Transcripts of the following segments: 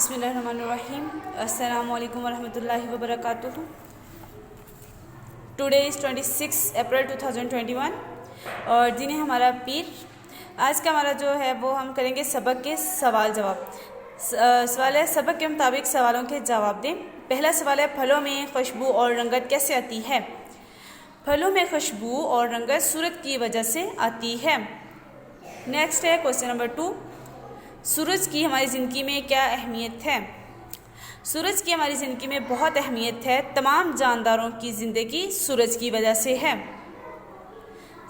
बिस्मिल्लाहिर्रहमानिर्रहीम। अस्सलामु अलैकुम वरहमतुल्लाहि वबरकातुहू। टुडे इज़ 26 अप्रैल 2021 और दिन है हमारा पीर। आज का हमारा जो है वो हम करेंगे सबक के सवाल जवाब। सवाल है सबक के मुताबिक सवालों के जवाब दें। पहला सवाल है फलों में खुशबू और रंगत कैसे आती है। फलों में खुशबू और रंगत सूरत की वजह से आती है। नेक्स्ट है क्वेश्चन नंबर 2, सूरज की हमारी ज़िंदगी में क्या अहमियत है। सूरज की हमारी ज़िंदगी में बहुत अहमियत है। तमाम जानदारों की ज़िंदगी सूरज की वजह से है।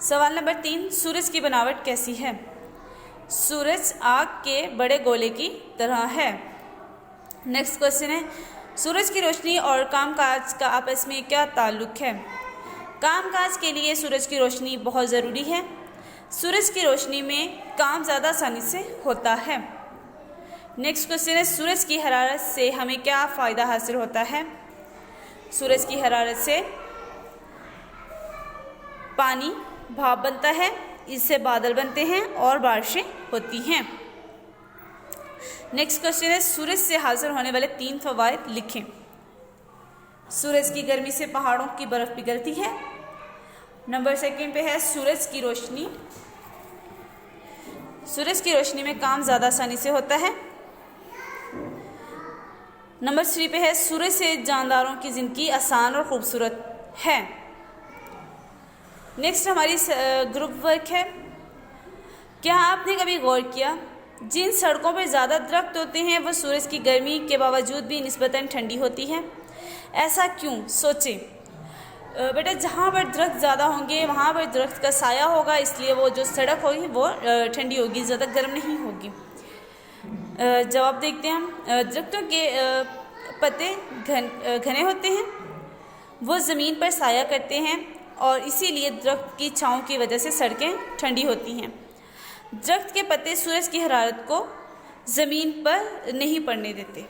सवाल नंबर 3, सूरज की बनावट कैसी है। सूरज आग के बड़े गोले की तरह है। नेक्स्ट क्वेश्चन है सूरज की रोशनी और कामकाज का आपस में क्या ताल्लुक़ है। कामकाज के लिए सूरज की रोशनी बहुत ज़रूरी है। सूरज की रोशनी में काम ज़्यादा आसानी से होता है। नेक्स्ट क्वेश्चन है सूरज की हरारत से हमें क्या फ़ायदा हासिल होता है। सूरज की हरारत से पानी भाप बनता है, इससे बादल बनते हैं और बारिशें होती हैं। नेक्स्ट क्वेश्चन है सूरज से हासिल होने वाले 3 फ़वाइद लिखें। सूरज की गर्मी से पहाड़ों की बर्फ़ पिघलती है। नंबर 2 पे है सूरज की रोशनी। सूरज की रोशनी में काम ज़्यादा आसानी से होता है। नंबर 3 पे है सूरज से जानदारों की ज़िंदगी आसान और ख़ूबसूरत है। नेक्स्ट हमारी ग्रुप वर्क है। क्या आपने कभी गौर किया जिन सड़कों पर ज़्यादा दरख्त होते हैं वो सूरज की गर्मी के बावजूद भी निस्बतन ठंडी होती हैं। ऐसा क्यों, सोचें। बेटा जहाँ पर दरख्त ज़्यादा होंगे वहाँ पर दरख्त का साया होगा, इसलिए वो जो सड़क होगी वो ठंडी होगी, ज़्यादा गर्म नहीं होगी। जवाब देखते हैं हम। दरख्तों के पत्ते घने होते हैं, वो ज़मीन पर साया करते हैं और इसीलिए दरख्त की छाँव की वजह से सड़कें ठंडी होती हैं। दरख्त के पत्ते सूरज की हरारत को ज़मीन पर नहीं पड़ने देते।